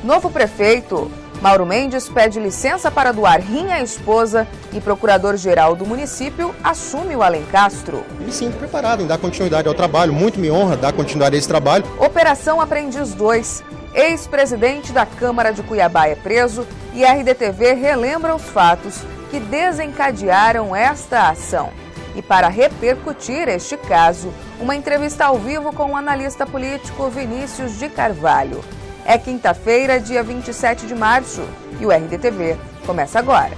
Novo prefeito. Mauro Mendes pede licença para doar rim à esposa e procurador-geral do município assume o Alencastro. Me sinto preparado em dar continuidade ao trabalho, muito me honra dar continuidade a esse trabalho. Operação Aprendiz 2. Ex-presidente da Câmara de Cuiabá é preso e a RDTV relembra os fatos que desencadearam esta ação. E para repercutir este caso, uma entrevista ao vivo com o analista político Vinícius de Carvalho. É quinta-feira, dia 27 de março, e o RDTV começa agora.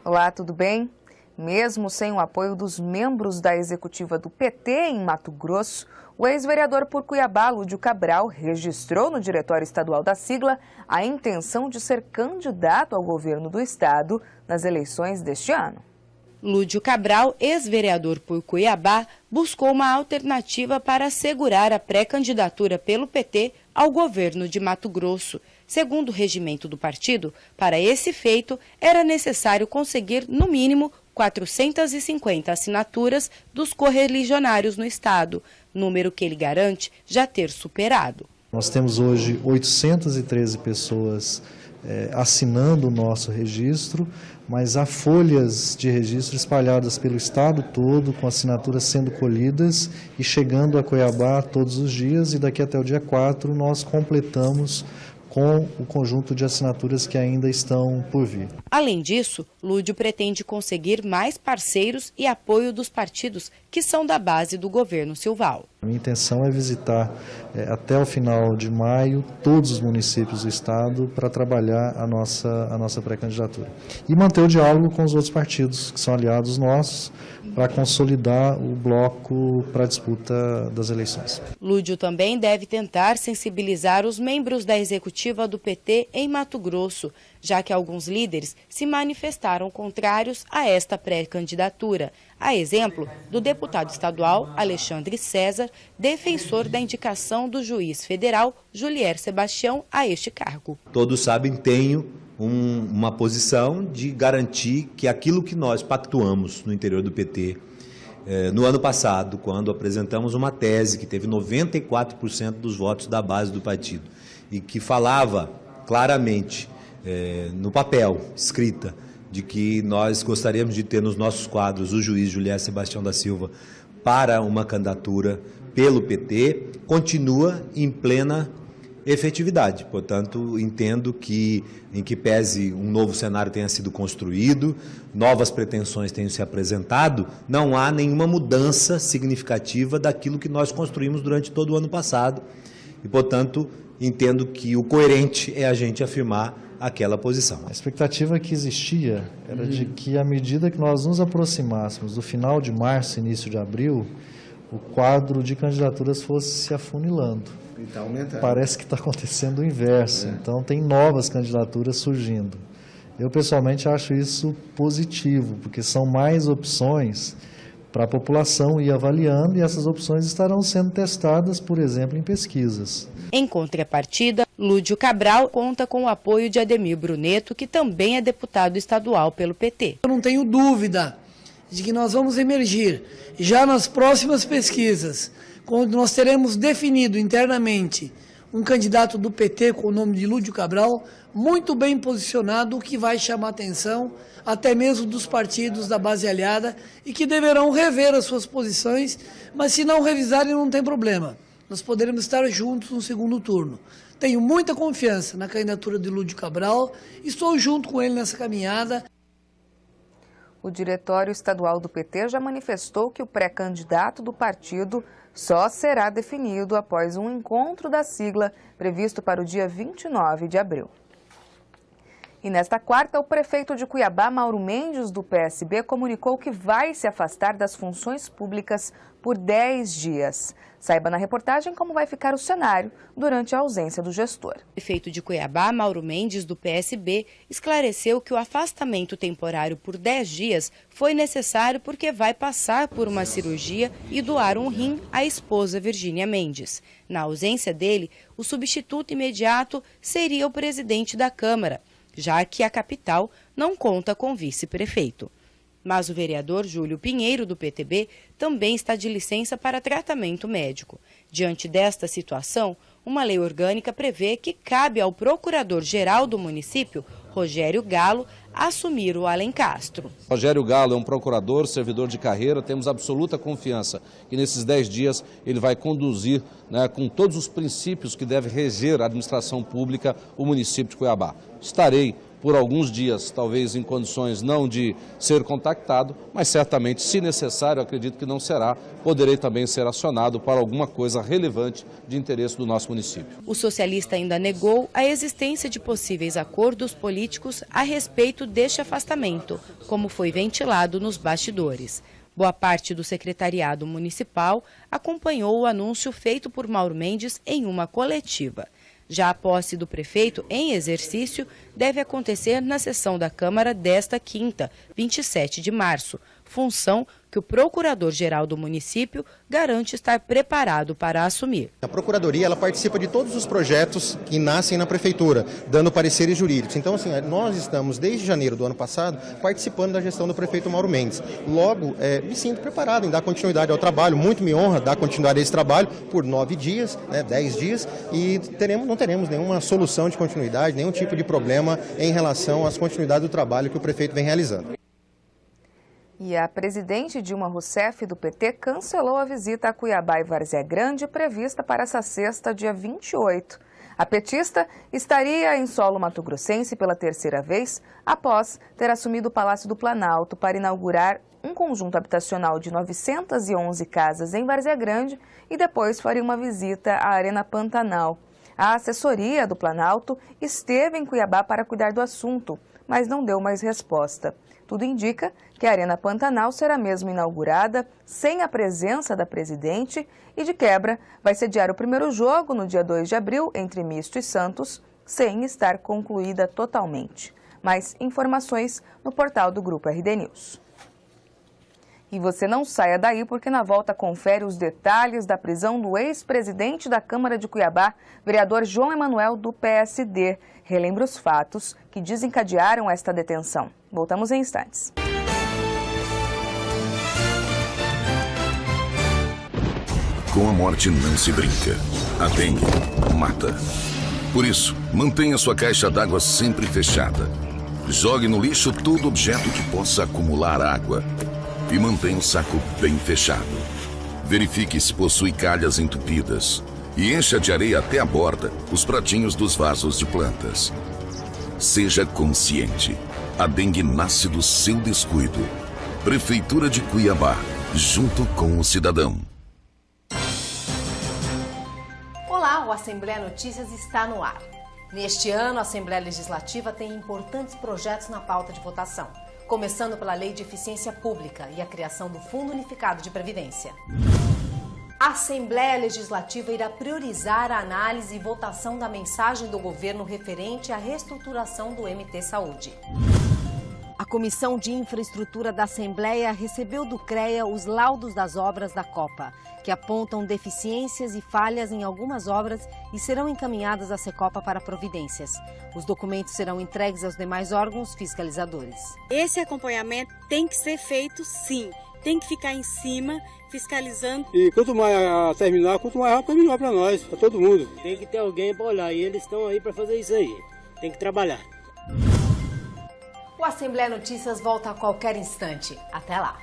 Olá, tudo bem? Mesmo sem o apoio dos membros da executiva do PT em Mato Grosso, o ex-vereador por Cuiabá, Lúdio Cabral, registrou no Diretório Estadual da sigla a intenção de ser candidato ao governo do estado nas eleições deste ano. Lúdio Cabral, ex-vereador por Cuiabá, buscou uma alternativa para assegurar a pré-candidatura pelo PT ao governo de Mato Grosso. Segundo o regimento do partido, para esse feito, era necessário conseguir, no mínimo, 450 assinaturas dos correligionários no estado, número que ele garante já ter superado. Nós temos hoje 813 pessoas assinando o nosso registro, mas há folhas de registro espalhadas pelo estado todo, com assinaturas sendo colhidas e chegando a Cuiabá todos os dias, e daqui até o dia 4 nós completamos com o conjunto de assinaturas que ainda estão por vir. Além disso, Lúdio pretende conseguir mais parceiros e apoio dos partidos que são da base do governo Silval. A minha intenção é visitar até o final de maio todos os municípios do estado para trabalhar a nossa pré-candidatura. E manter o diálogo com os outros partidos que são aliados nossos para consolidar o bloco para a disputa das eleições. Lúdio também deve tentar sensibilizar os membros da executiva do PT em Mato Grosso, já que alguns líderes se manifestaram contrários a esta pré-candidatura. A exemplo do deputado estadual Alexandre César, defensor da indicação do juiz federal Julier Sebastião a este cargo. Todos sabem, tenho uma posição de garantir que aquilo que nós pactuamos no interior do PT no ano passado, quando apresentamos uma tese que teve 94% dos votos da base do partido e que falava claramente no papel, escrita, de que nós gostaríamos de ter nos nossos quadros o juiz Julier Sebastião da Silva para uma candidatura pelo PT, continua em plena efetividade. Portanto, entendo que, em que pese um novo cenário tenha sido construído, novas pretensões tenham se apresentado, não há nenhuma mudança significativa daquilo que nós construímos durante todo o ano passado. E, portanto, entendo que o coerente é a gente afirmar aquela posição. A expectativa que existia era de que, à medida que nós nos aproximássemos do final de março, início de abril, o quadro de candidaturas fosse se afunilando. Parece que está acontecendo o inverso, então tem novas candidaturas surgindo. Eu pessoalmente acho isso positivo, porque são mais opções para a população ir avaliando, e essas opções estarão sendo testadas, por exemplo, em pesquisas. Em contrapartida, Lúdio Cabral conta com o apoio de Ademir Bruneto, que também é deputado estadual pelo PT. Eu não tenho dúvida de que nós vamos emergir já nas próximas pesquisas, quando nós teremos definido internamente um candidato do PT com o nome de Lúdio Cabral, muito bem posicionado, que vai chamar a atenção até mesmo dos partidos da base aliada e que deverão rever as suas posições, mas se não revisarem não tem problema. Nós poderemos estar juntos no segundo turno. Tenho muita confiança na candidatura de Lúdio Cabral, estou junto com ele nessa caminhada. O Diretório Estadual do PT já manifestou que o pré-candidato do partido só será definido após um encontro da sigla previsto para o dia 29 de abril. E nesta quarta, o prefeito de Cuiabá, Mauro Mendes, do PSB, comunicou que vai se afastar das funções públicas por 10 dias. Saiba na reportagem como vai ficar o cenário durante a ausência do gestor. O prefeito de Cuiabá, Mauro Mendes, do PSB, esclareceu que o afastamento temporário por 10 dias foi necessário porque vai passar por uma cirurgia e doar um rim à esposa Virgínia Mendes. Na ausência dele, o substituto imediato seria o presidente da Câmara, já que a capital não conta com vice-prefeito. Mas o vereador Júlio Pinheiro, do PTB, também está de licença para tratamento médico. Diante desta situação, uma lei orgânica prevê que cabe ao procurador-geral do município, Rogério Galo, assumir o Alencastro. Rogério Galo é um procurador, servidor de carreira, temos absoluta confiança que nesses 10 dias ele vai conduzir, com todos os princípios que deve reger a administração pública, o município de Cuiabá. Estarei por alguns dias, talvez em condições não de ser contactado, mas certamente, se necessário, acredito que não será, poderei também ser acionado para alguma coisa relevante de interesse do nosso município. O socialista ainda negou a existência de possíveis acordos políticos a respeito deste afastamento, como foi ventilado nos bastidores. Boa parte do secretariado municipal acompanhou o anúncio feito por Mauro Mendes em uma coletiva. Já a posse do prefeito em exercício deve acontecer na sessão da Câmara desta quinta, 27 de março, função que o procurador-geral do município garante estar preparado para assumir. A Procuradoria ela participa de todos os projetos que nascem na Prefeitura, dando pareceres jurídicos. Então, assim, nós estamos, desde janeiro do ano passado, participando da gestão do prefeito Mauro Mendes. Logo, me sinto preparado em dar continuidade ao trabalho, muito me honra dar continuidade a esse trabalho por 9 dias, 10 dias, e não teremos nenhuma solução de continuidade, nenhum tipo de problema em relação às continuidades do trabalho que o prefeito vem realizando. E a presidente Dilma Rousseff, do PT, cancelou a visita a Cuiabá e Várzea Grande prevista para essa sexta, dia 28. A petista estaria em solo mato-grossense pela terceira vez, após ter assumido o Palácio do Planalto para inaugurar um conjunto habitacional de 911 casas em Várzea Grande e depois faria uma visita à Arena Pantanal. A assessoria do Planalto esteve em Cuiabá para cuidar do assunto, mas não deu mais resposta. Tudo indica que a Arena Pantanal será mesmo inaugurada sem a presença da presidente e, de quebra, vai sediar o primeiro jogo no dia 2 de abril entre Misto e Santos, sem estar concluída totalmente. Mais informações no portal do Grupo RD News. E você não saia daí porque na volta confere os detalhes da prisão do ex-presidente da Câmara de Cuiabá, vereador João Emanuel, do PSD. Relembra os fatos que desencadearam esta detenção. Voltamos em instantes. Com a morte não se brinca. A dengue mata. Por isso, mantenha sua caixa d'água sempre fechada. Jogue no lixo todo objeto que possa acumular água. E mantenha o saco bem fechado. Verifique se possui calhas entupidas. E encha de areia até a borda os pratinhos dos vasos de plantas. Seja consciente. A dengue nasce do seu descuido. Prefeitura de Cuiabá, junto com o cidadão. Olá, o Assembleia Notícias está no ar. Neste ano, a Assembleia Legislativa tem importantes projetos na pauta de votação, começando pela Lei de Eficiência Pública e a criação do Fundo Unificado de Previdência. A Assembleia Legislativa irá priorizar a análise e votação da mensagem do governo referente à reestruturação do MT Saúde. A Comissão de Infraestrutura da Assembleia recebeu do CREA os laudos das obras da Copa, que apontam deficiências e falhas em algumas obras e serão encaminhadas à Secopa para providências. Os documentos serão entregues aos demais órgãos fiscalizadores. Esse acompanhamento tem que ser feito, sim. Tem que ficar em cima, fiscalizando. E quanto mais terminar, quanto mais rápido, melhor para nós, para todo mundo. Tem que ter alguém para olhar e eles estão aí para fazer isso aí. Tem que trabalhar. O Assembleia Notícias volta a qualquer instante. Até lá.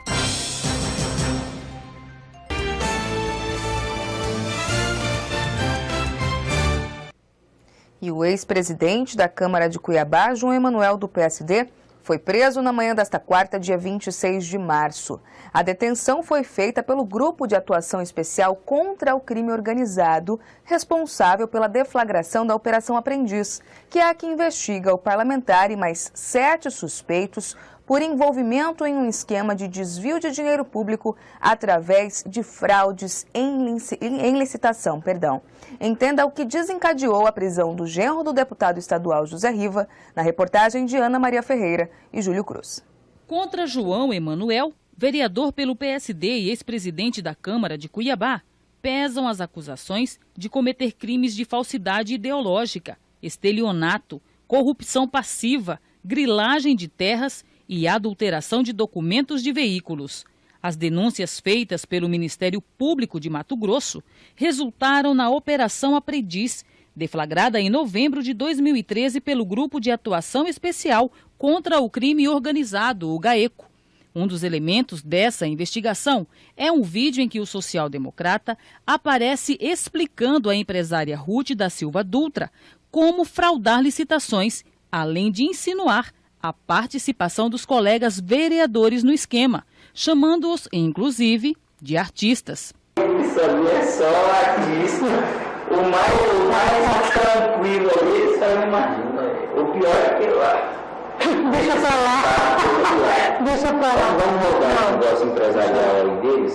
E o ex-presidente da Câmara de Cuiabá, João Emanuel, do PSD, foi preso na manhã desta quarta, dia 26 de março. A detenção foi feita pelo Grupo de Atuação Especial contra o Crime Organizado, responsável pela deflagração da Operação Aprendiz, que é a que investiga o parlamentar e mais 7 suspeitos por envolvimento em um esquema de desvio de dinheiro público através de fraudes em licitação. Entenda o que desencadeou a prisão do genro do deputado estadual José Riva, na reportagem de Ana Maria Ferreira e Júlio Cruz. Contra João Emanuel, vereador pelo PSD e ex-presidente da Câmara de Cuiabá, pesam as acusações de cometer crimes de falsidade ideológica, estelionato, corrupção passiva, grilagem de terras e adulteração de documentos de veículos. As denúncias feitas pelo Ministério Público de Mato Grosso resultaram na Operação Aprendiz, deflagrada em novembro de 2013 pelo Grupo de Atuação Especial contra o Crime Organizado, o GAECO. Um dos elementos dessa investigação é um vídeo em que o social-democrata aparece explicando à empresária Ruth da Silva Dutra como fraudar licitações, além de insinuar a participação dos colegas vereadores no esquema, chamando-os, inclusive, de artistas. Isso ali é só artista. O mais tranquilo ali, você não imagina. O pior é que lá. Deixa pra lá. Deixa pra lá. Vamos rodar o negócio empresarial aí deles.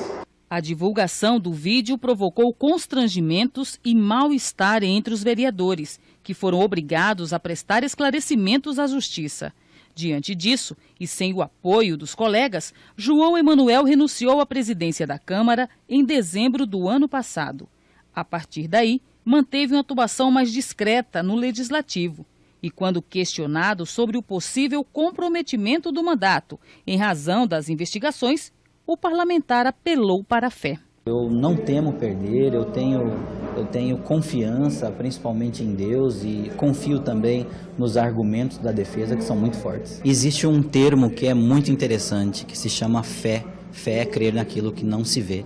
A divulgação do vídeo provocou constrangimentos e mal-estar entre os vereadores, que foram obrigados a prestar esclarecimentos à Justiça. Diante disso, e sem o apoio dos colegas, João Emanuel renunciou à presidência da Câmara em dezembro do ano passado. A partir daí, manteve uma atuação mais discreta no Legislativo. E quando questionado sobre o possível comprometimento do mandato em razão das investigações, o parlamentar apelou para a fé. Eu não temo perder, eu tenho confiança, principalmente em Deus, e confio também nos argumentos da defesa, que são muito fortes. Existe um termo que é muito interessante, que se chama fé. Fé é crer naquilo que não se vê.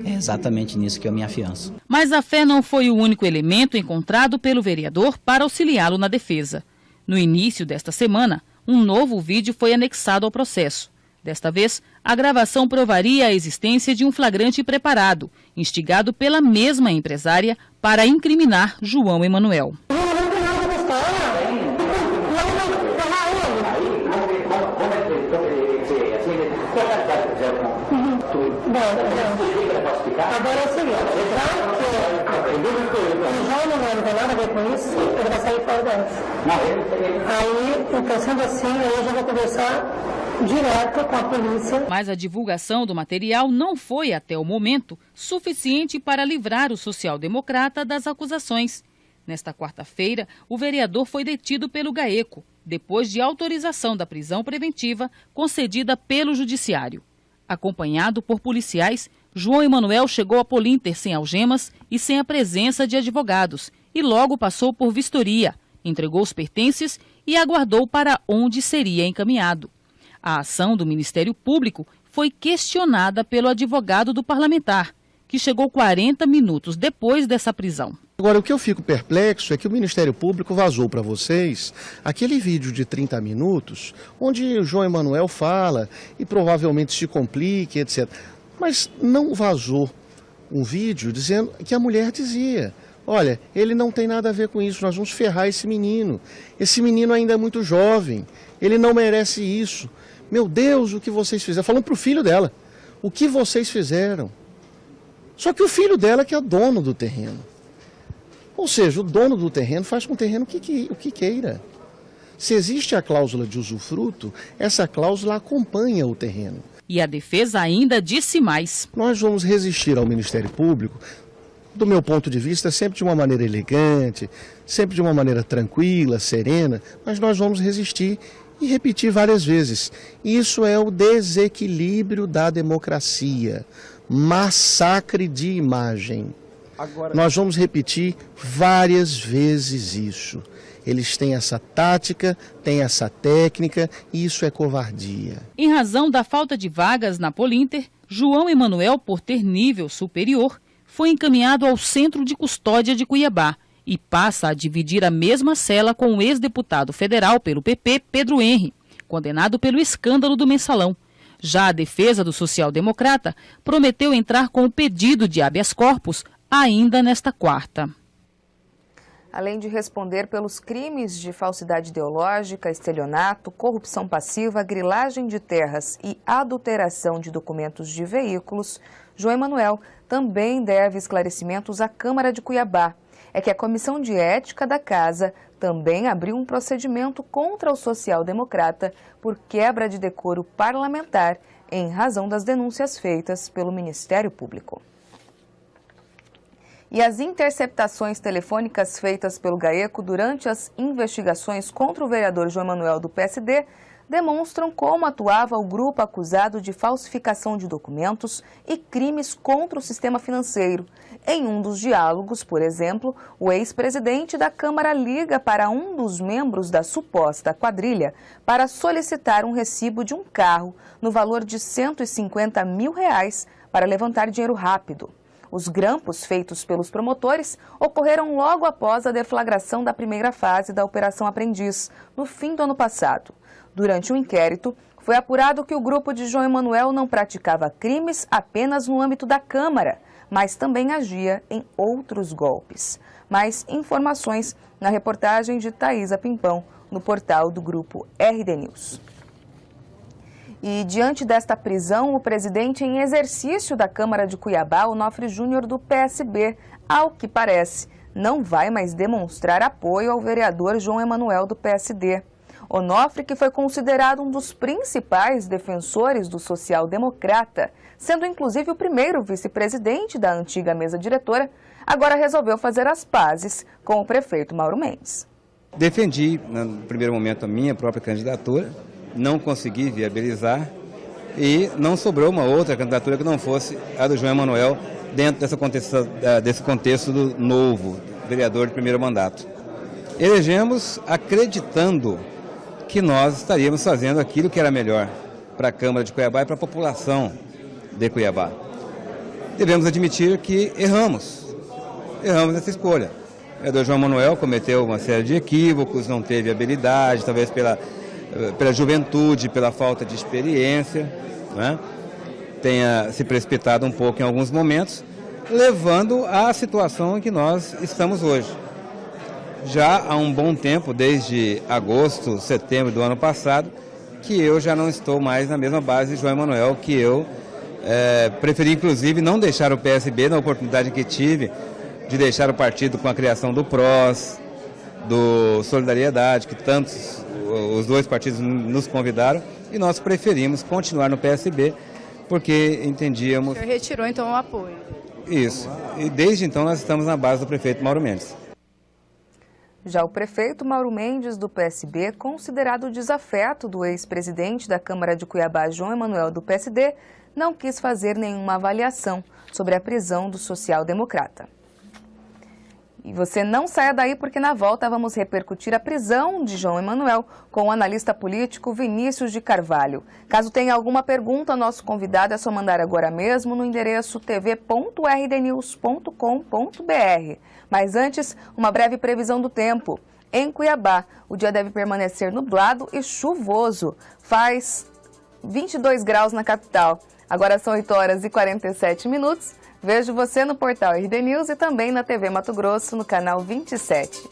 É exatamente nisso que eu me afianço. Mas a fé não foi o único elemento encontrado pelo vereador para auxiliá-lo na defesa. No início desta semana, um novo vídeo foi anexado ao processo. Desta vez, a gravação provaria a existência de um flagrante preparado, instigado pela mesma empresária para incriminar João Emanuel. Agora é o seguinte, o João não tem nada a ver com isso, ele vai sair fora dessa. Aí, então sendo assim, eu já vou conversar direto com a polícia. Mas a divulgação do material não foi, até o momento, suficiente para livrar o social-democrata das acusações. Nesta quarta-feira, o vereador foi detido pelo GAECO, depois de autorização da prisão preventiva concedida pelo Judiciário. Acompanhado por policiais, João Emanuel chegou a Polinter sem algemas e sem a presença de advogados e logo passou por vistoria, entregou os pertences e aguardou para onde seria encaminhado. A ação do Ministério Público foi questionada pelo advogado do parlamentar, que chegou 40 minutos depois dessa prisão. Agora, o que eu fico perplexo é que o Ministério Público vazou para vocês aquele vídeo de 30 minutos, onde o João Emanuel fala e provavelmente se complique, etc. Mas não vazou um vídeo dizendo que a mulher dizia: olha, ele não tem nada a ver com isso, nós vamos ferrar esse menino ainda é muito jovem, ele não merece isso. Meu Deus, o que vocês fizeram? Falando para o filho dela, o que vocês fizeram? Só que o filho dela que é dono do terreno. Ou seja, o dono do terreno faz com o terreno o que queira. Se existe a cláusula de usufruto, essa cláusula acompanha o terreno. E a defesa ainda disse mais. Nós vamos resistir ao Ministério Público, do meu ponto de vista, sempre de uma maneira elegante, sempre de uma maneira tranquila, serena, mas nós vamos resistir e repetir várias vezes. Isso é o desequilíbrio da democracia, massacre de imagem. Nós vamos repetir várias vezes isso. Eles têm essa tática, têm essa técnica e isso é covardia. Em razão da falta de vagas na Polinter, João Emanuel, por ter nível superior, foi encaminhado ao Centro de Custódia de Cuiabá e passa a dividir a mesma cela com o ex-deputado federal pelo PP, Pedro Henri, condenado pelo escândalo do Mensalão. Já a defesa do social-democrata prometeu entrar com o pedido de habeas corpus ainda nesta quarta. Além de responder pelos crimes de falsidade ideológica, estelionato, corrupção passiva, grilagem de terras e adulteração de documentos de veículos, João Emanuel também deve esclarecimentos à Câmara de Cuiabá. É que a Comissão de Ética da Casa também abriu um procedimento contra o social-democrata por quebra de decoro parlamentar em razão das denúncias feitas pelo Ministério Público. E as interceptações telefônicas feitas pelo GAECO durante as investigações contra o vereador João Emanuel do PSD demonstram como atuava o grupo acusado de falsificação de documentos e crimes contra o sistema financeiro. Em um dos diálogos, por exemplo, o ex-presidente da Câmara liga para um dos membros da suposta quadrilha para solicitar um recibo de um carro no valor de R$150 mil para levantar dinheiro rápido. Os grampos feitos pelos promotores ocorreram logo após a deflagração da primeira fase da Operação Aprendiz, no fim do ano passado. Durante o inquérito, foi apurado que o grupo de João Emanuel não praticava crimes apenas no âmbito da Câmara, mas também agia em outros golpes. Mais informações na reportagem de Thaisa Pimpão, no portal do grupo RD News. E diante desta prisão, o presidente em exercício da Câmara de Cuiabá, Onofre Júnior, do PSB, ao que parece, não vai mais demonstrar apoio ao vereador João Emanuel, do PSD. Onofre, que foi considerado um dos principais defensores do social-democrata, sendo inclusive o primeiro vice-presidente da antiga mesa diretora, agora resolveu fazer as pazes com o prefeito Mauro Mendes. Defendi, no primeiro momento, a minha própria candidatura, não consegui viabilizar e não sobrou uma outra candidatura que não fosse a do João Emanuel dentro desse contexto do novo vereador de primeiro mandato. Elegemos acreditando que nós estaríamos fazendo aquilo que era melhor para a Câmara de Cuiabá e para a população de Cuiabá. Devemos admitir que erramos nessa escolha. O vereador João Emanuel cometeu uma série de equívocos, não teve habilidade, talvez pela juventude, pela falta de experiência, né? Tenha se precipitado um pouco em alguns momentos, levando à situação em que nós estamos hoje. Já há um bom tempo, desde agosto, setembro do ano passado, que eu já não estou mais na mesma base de João Emanuel, que eu preferi, inclusive, não deixar o PSB na oportunidade que tive de deixar o partido com a criação do PROS, do Solidariedade, que os dois partidos nos convidaram, e nós preferimos continuar no PSB, porque entendíamos... O senhor retirou, então, o apoio. Isso. E desde então nós estamos na base do prefeito Mauro Mendes. Já o prefeito Mauro Mendes, do PSB, considerado desafeto do ex-presidente da Câmara de Cuiabá, João Emanuel, do PSD, não quis fazer nenhuma avaliação sobre a prisão do social-democrata. E você não saia daí, porque na volta vamos repercutir a prisão de João Emanuel com o analista político Vinícius de Carvalho. Caso tenha alguma pergunta, nosso convidado é só mandar agora mesmo no endereço tv.rdnews.com.br. Mas antes, uma breve previsão do tempo. Em Cuiabá, o dia deve permanecer nublado e chuvoso. Faz 22 graus na capital. Agora são 8h47. Vejo você no portal RD News e também na TV Mato Grosso, no canal 27.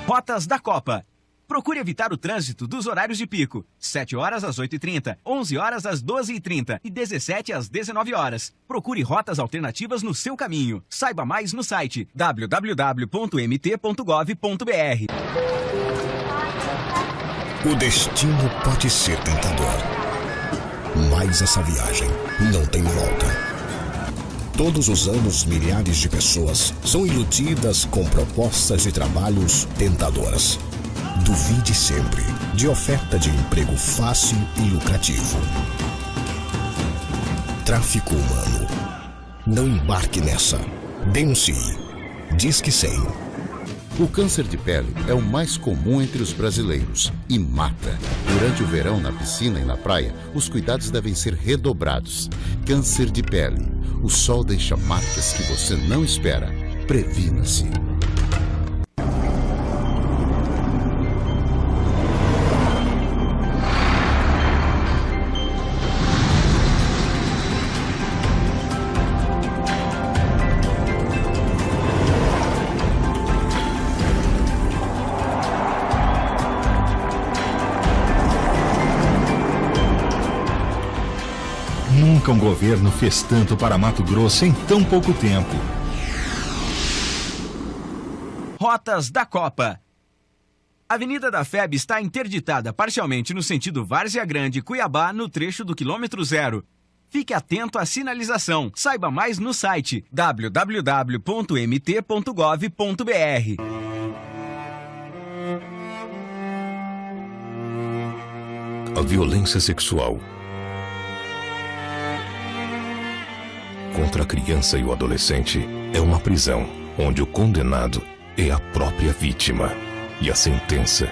Rotas da Copa. Procure evitar o trânsito dos horários de pico. 7 horas às 8h30, 11 horas às 12h30 e 17 às 19 horas. Procure rotas alternativas no seu caminho. Saiba mais no site www.mt.gov.br. O destino pode ser tentador, mas essa viagem não tem volta. Todos os anos, milhares de pessoas são iludidas com propostas de trabalhos tentadoras. Duvide sempre de oferta de emprego fácil e lucrativo. Tráfico humano. Não embarque nessa. Denuncie. Disque 100. O câncer de pele é o mais comum entre os brasileiros e mata. Durante o verão, na piscina e na praia, os cuidados devem ser redobrados. Câncer de pele. O sol deixa marcas que você não espera. Previna-se. Nunca um governo fez tanto para Mato Grosso em tão pouco tempo. Rotas da Copa. A Avenida da FEB está interditada parcialmente no sentido Várzea Grande-Cuiabá, no trecho do quilômetro 0. Fique atento à sinalização. Saiba mais no site www.mt.gov.br. A violência sexual contra a criança e o adolescente é uma prisão, onde o condenado é a própria vítima e a sentença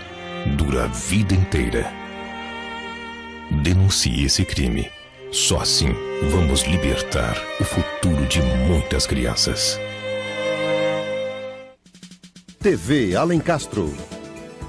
dura a vida inteira. Denuncie esse crime. Só assim vamos libertar o futuro de muitas crianças. TV Alencastro.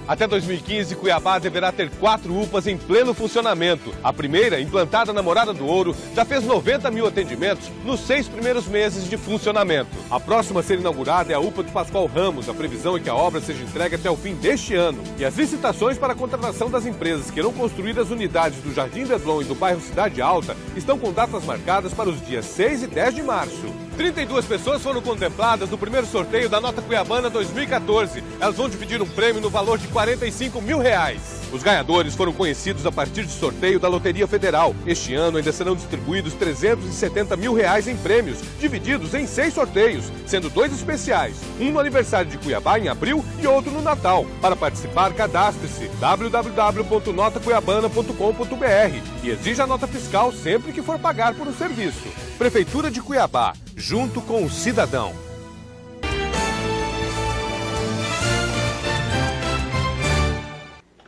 Até 2015, Cuiabá deverá ter 4 UPAs em pleno funcionamento. A primeira, implantada na Morada do Ouro, já fez 90 mil atendimentos nos 6 primeiros meses de funcionamento. A próxima a ser inaugurada é a UPA do Pascoal Ramos. A previsão é que a obra seja entregue até o fim deste ano. E as licitações para a contratação das empresas que irão construir as unidades do Jardim Leblon e do bairro Cidade Alta estão com datas marcadas para os dias 6 e 10 de março. 32 pessoas foram contempladas no primeiro sorteio da Nota Cuiabana 2014. Elas vão dividir um prêmio no valor de R$45 mil. Os ganhadores foram conhecidos a partir de sorteio da Loteria Federal. Este ano ainda serão distribuídos R$370 mil em prêmios, divididos em 6 sorteios, sendo 2 especiais. Um no aniversário de Cuiabá em abril e outro no Natal. Para participar, cadastre-se www.notacuiabana.com.br e exija a nota fiscal sempre que for pagar por um serviço. Prefeitura de Cuiabá, junto com o cidadão.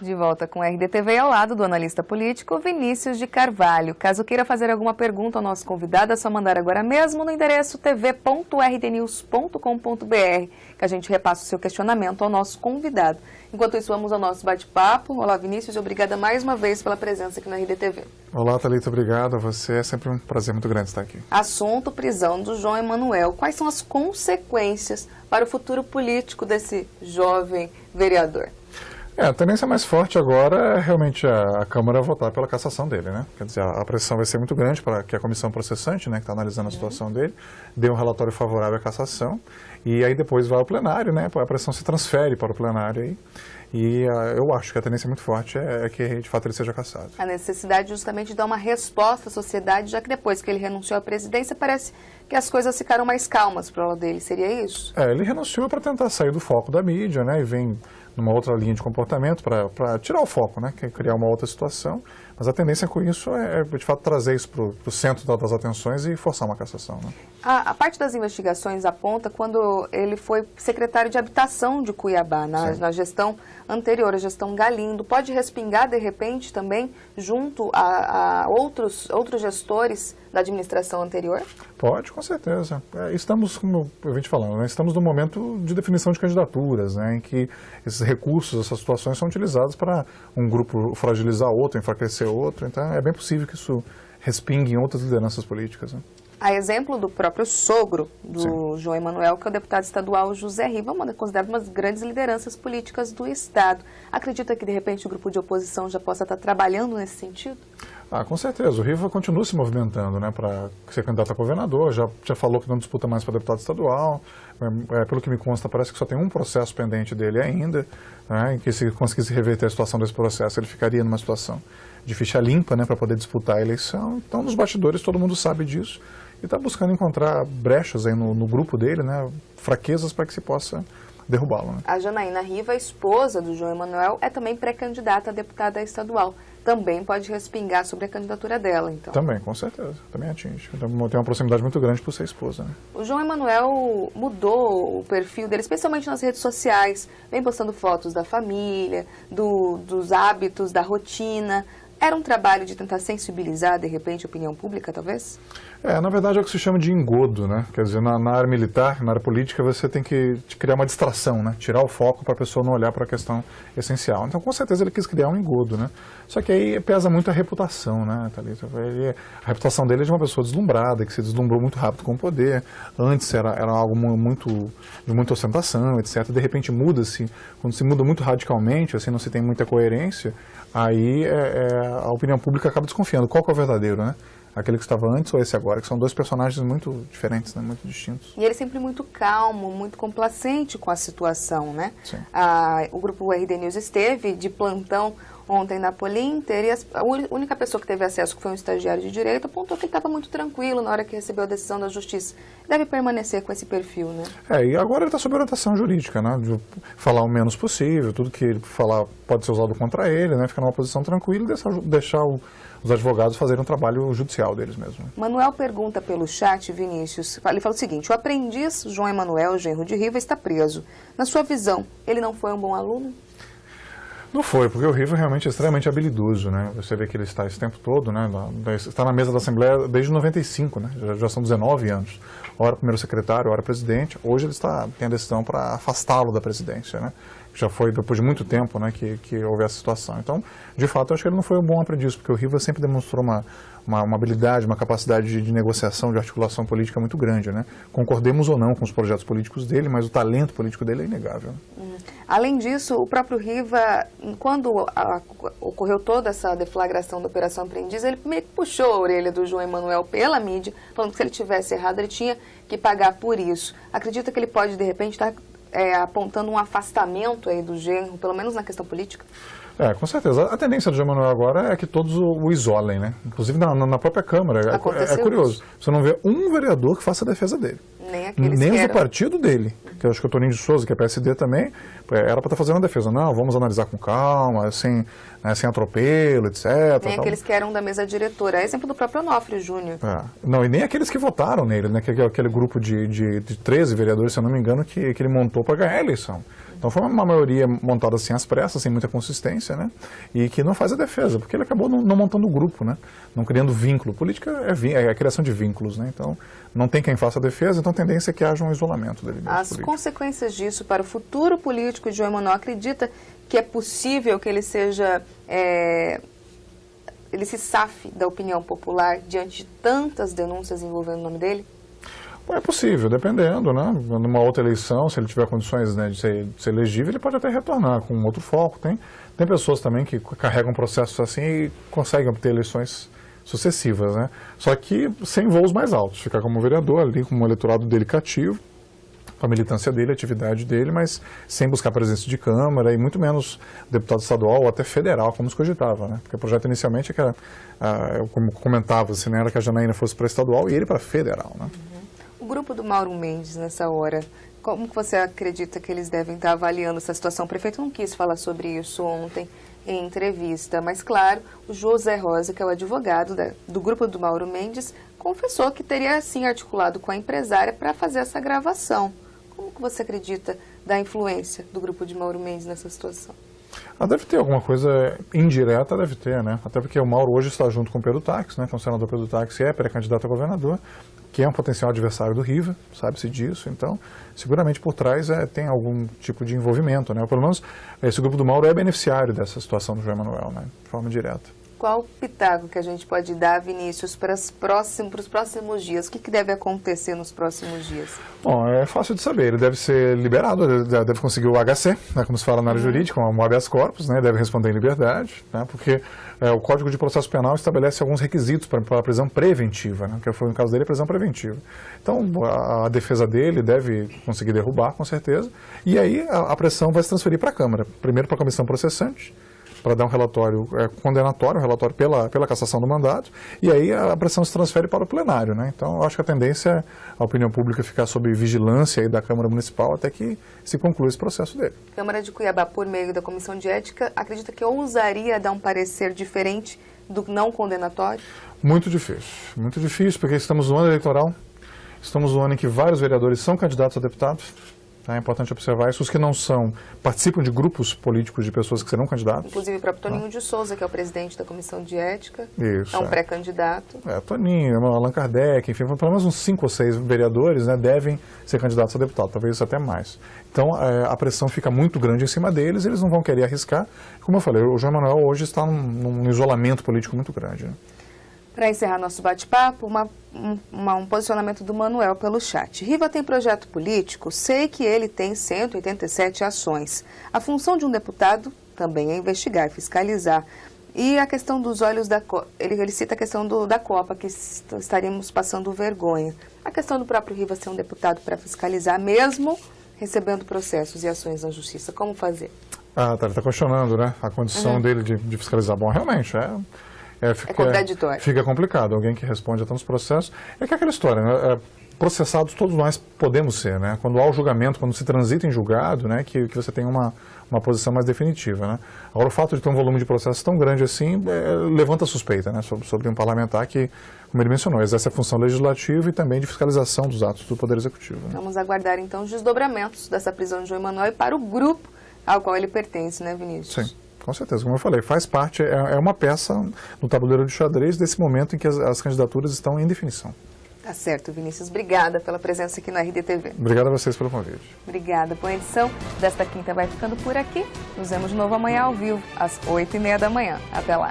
De volta com o RDTV ao lado do analista político Vinícius de Carvalho. Caso queira fazer alguma pergunta ao nosso convidado, é só mandar agora mesmo no endereço tv.rdnews.com.br, que a gente repassa o seu questionamento ao nosso convidado. Enquanto isso, vamos ao nosso bate-papo. Olá, Vinícius, obrigada mais uma vez pela presença aqui na RDTV. Olá, Thalita, obrigado a você. É sempre um prazer muito grande estar aqui. Assunto: prisão do João Emanuel. Quais são as consequências para o futuro político desse jovem vereador? A tendência mais forte agora é realmente a Câmara votar pela cassação dele, né? Quer dizer, a pressão vai ser muito grande para que a comissão processante, né, que está analisando a situação dele, dê um relatório favorável à cassação e aí depois vai ao plenário, né? A pressão se transfere para o plenário aí. E eu acho que a tendência muito forte é que, de fato, ele seja cassado. A necessidade justamente de dar uma resposta à sociedade, já que depois que ele renunciou à presidência, parece que as coisas ficaram mais calmas para o lado dele. Seria isso? Ele renunciou para tentar sair do foco da mídia, né? E vem numa outra linha de comportamento para tirar o foco, né? Que é criar uma outra situação. Mas a tendência com isso é de fato, trazer isso para o centro das atenções e forçar uma cassação, né? A parte das investigações aponta quando ele foi secretário de Habitação de Cuiabá, na gestão anterior, a gestão Galindo. Pode respingar, de repente, também, junto a outros gestores da administração anterior? Pode, com certeza. Estamos, como eu vim te falando, né, estamos num momento de definição de candidaturas, né, em que esses recursos, essas situações são utilizados para um grupo fragilizar outro, enfraquecer outro. Então, é bem possível que isso respingue em outras lideranças políticas, né? A exemplo do próprio sogro do João Emanuel, que é o deputado estadual José Riva, considerado uma das grandes lideranças políticas do Estado. Acredita que, de repente, o grupo de oposição já possa estar trabalhando nesse sentido? Com certeza. O Riva continua se movimentando, né, para ser candidato a governador. Já falou que não disputa mais para deputado estadual. Pelo que me consta, parece que só tem um processo pendente dele ainda, né, em que, se conseguisse reverter a situação desse processo, ele ficaria numa situação de ficha limpa, né, para poder disputar a eleição. Então, nos bastidores, todo mundo sabe disso. E está buscando encontrar brechas aí no grupo dele, né, fraquezas para que se possa derrubá-lo. Né? A Janaína Riva, esposa do João Emanuel, é também pré-candidata a deputada estadual. Também pode respingar sobre a candidatura dela, então. Também, com certeza. Também atinge. Então, tem uma proximidade muito grande por ser esposa. Né? O João Emanuel mudou o perfil dele, especialmente nas redes sociais. Vem postando fotos da família, dos hábitos, da rotina. Era um trabalho de tentar sensibilizar, de repente, a opinião pública, talvez? Na verdade é o que se chama de engodo, né? Quer dizer, na área militar, na área política, você tem que criar uma distração, né? Tirar o foco para a pessoa não olhar para a questão essencial. Então, com certeza, ele quis criar um engodo, né? Só que aí pesa muito a reputação, né, Thalita? A reputação dele é de uma pessoa deslumbrada, que se deslumbrou muito rápido com o poder. Antes era algo de muita ostentação, etc. De repente muda-se, quando se muda muito radicalmente, assim, não se tem muita coerência, aí a opinião pública acaba desconfiando. Qual que é o verdadeiro, né? aquele que estava antes ou esse agora, que são dois personagens muito diferentes, né, muito distintos. E ele sempre muito calmo, muito complacente com a situação, né? Sim. O grupo RD News esteve de plantão ontem na Polinter e a única pessoa que teve acesso, que foi um estagiário de direito, apontou que ele estava muito tranquilo na hora que recebeu a decisão da Justiça. Deve permanecer com esse perfil, né? E agora ele está sob orientação jurídica, né? De falar o menos possível, tudo que ele falar pode ser usado contra ele, né? Ficar numa posição tranquila e deixar os advogados fazerem um trabalho judicial deles mesmo. Manuel pergunta pelo chat, Vinícius, ele fala o seguinte: o aprendiz João Emanuel, genro de Riva, está preso. Na sua visão, ele não foi um bom aluno? Não foi, porque o Riva realmente é extremamente habilidoso, né? Você vê que ele está esse tempo todo, né? Está na mesa da Assembleia desde 95, né? Já são 19 anos. Ora primeiro secretário, ora presidente. Hoje ele tem a decisão para afastá-lo da presidência, né? Já foi depois de muito tempo, né, que houve essa situação. Então, de fato, eu acho que ele não foi um bom aprendiz, porque o Riva sempre demonstrou uma habilidade, uma capacidade de negociação, de articulação política muito grande, né? Concordemos ou não com os projetos políticos dele, mas o talento político dele é inegável. Além disso, o próprio Riva, quando ocorreu toda essa deflagração da Operação Aprendiz, ele meio que puxou a orelha do João Emanuel pela mídia, falando que se ele tivesse errado, ele tinha que pagar por isso. Acredita que ele pode, de repente, estar apontando um afastamento aí do genro, pelo menos na questão política? Com certeza. A tendência do João Emanuel agora é que todos o isolem, né? Inclusive na própria Câmara. É curioso. Você não vê um vereador que faça a defesa dele. Nem os do partido dele. Que eu acho que o Toninho de Souza, que é PSD também, era para estar fazendo a defesa. Não, vamos analisar com calma, sem atropelo, etc. Nem aqueles que eram da mesa diretora. É exemplo do próprio Onofre Júnior. Não, e nem aqueles que votaram nele, né? Aquele grupo de 13 vereadores, se eu não me engano, que ele montou para ganhar a eleição. Então foi uma maioria montada assim às pressas, sem muita consistência, né? E que não faz a defesa, porque ele acabou não montando o grupo, né? Não criando vínculo. Política é a criação de vínculos, né? Então não tem quem faça a defesa, então a tendência é que haja um isolamento dele. As consequências disso para o futuro político de João Emanuel, acredita que é possível que ele seja... ele se safe da opinião popular diante de tantas denúncias envolvendo o nome dele? É possível, dependendo, né? Numa outra eleição, se ele tiver condições, né, de ser elegível, ele pode até retornar com outro foco. Tem pessoas também que carregam processos assim e conseguem obter eleições sucessivas, né? Só que sem voos mais altos, ficar como vereador ali, com um eleitorado dele cativo, com a militância dele, a atividade dele, mas sem buscar presença de Câmara e muito menos deputado estadual ou até federal, como se cogitava, né? Porque o projeto inicialmente, como comentava, assim, era que a Janaína fosse para estadual e ele para federal, né? O grupo do Mauro Mendes, nessa hora, como que você acredita que eles devem estar avaliando essa situação? O prefeito não quis falar sobre isso ontem em entrevista, mas claro, o José Rosa, que é o advogado do grupo do Mauro Mendes, confessou que teria sim articulado com a empresária para fazer essa gravação. Como que você acredita da influência do grupo de Mauro Mendes nessa situação? Deve ter alguma coisa indireta, deve ter, né? Até porque o Mauro hoje está junto com o Pedro Táxi, né? Que é um senador Pedro Táxi, é pré-candidato a governador, que é um potencial adversário do Riva, sabe-se disso. Então, seguramente por trás tem algum tipo de envolvimento, né? Ou pelo menos esse grupo do Mauro é beneficiário dessa situação do João Emanuel, né? De forma direta. Qual o pitaco que a gente pode dar, Vinícius, para os próximos dias? O que deve acontecer nos próximos dias? Bom, é fácil de saber. Ele deve ser liberado, ele deve conseguir o HC, né, como se fala na área jurídica, um habeas corpus, né, deve responder em liberdade, né, porque o Código de Processo Penal estabelece alguns requisitos para a prisão preventiva, né, que foi no caso dele a prisão preventiva. Então, a defesa dele deve conseguir derrubar, com certeza, e aí a pressão vai se transferir para a Câmara. Primeiro para a comissão processante, para dar um relatório condenatório, um relatório pela cassação do mandato, e aí a pressão se transfere para o plenário, né? Então, eu acho que a tendência é a opinião pública ficar sob vigilância aí da Câmara Municipal até que se conclua esse processo dele. A Câmara de Cuiabá, por meio da Comissão de Ética, acredita que ousaria dar um parecer diferente do não condenatório? Muito difícil, porque estamos no ano eleitoral, estamos no ano em que vários vereadores são candidatos a deputados. É importante observar isso. Os que não são, participam de grupos políticos de pessoas que serão candidatos. Inclusive o próprio Toninho de Souza, que é o presidente da Comissão de Ética. Isso, é um pré-candidato. Toninho, Allan Kardec, enfim, pelo menos uns 5 ou 6 vereadores, né, devem ser candidatos a deputado, talvez isso até mais. Então a pressão fica muito grande em cima deles, eles não vão querer arriscar. Como eu falei, o João Emanuel hoje está num isolamento político muito grande, né? Para encerrar nosso bate-papo, um posicionamento do Manuel pelo chat. Riva tem projeto político, sei que ele tem 187 ações. A função de um deputado também é investigar e fiscalizar. E a questão dos olhos da Copa, ele cita a questão da Copa, que estaríamos passando vergonha. A questão do próprio Riva ser um deputado para fiscalizar, mesmo recebendo processos e ações na justiça, como fazer? Tá, ele está questionando, né, a condição dele de fiscalizar. Bom, realmente, é contraditório. Fica complicado, alguém que responde a tantos processos. É que é aquela história, né, processados todos nós podemos ser, né, quando há o julgamento, quando se transita em julgado, né, que você tem uma posição mais definitiva, né. Agora, o fato de ter um volume de processos tão grande assim, levanta suspeita, né, sobre um parlamentar que, como ele mencionou, exerce a função legislativa e também de fiscalização dos atos do Poder Executivo. Né? Vamos aguardar, então, os desdobramentos dessa prisão de João Emanuel para o grupo ao qual ele pertence, né, Vinícius? Sim, com certeza. Como eu falei, faz parte, é uma peça no tabuleiro de xadrez desse momento em que as candidaturas estão em definição. Tá certo, Vinícius. Obrigada pela presença aqui na RDTV. Obrigado a vocês pelo convite. Obrigada. Bom, a edição desta quinta vai ficando por aqui. Nos vemos de novo amanhã ao vivo, às 8h30 da manhã. Até lá.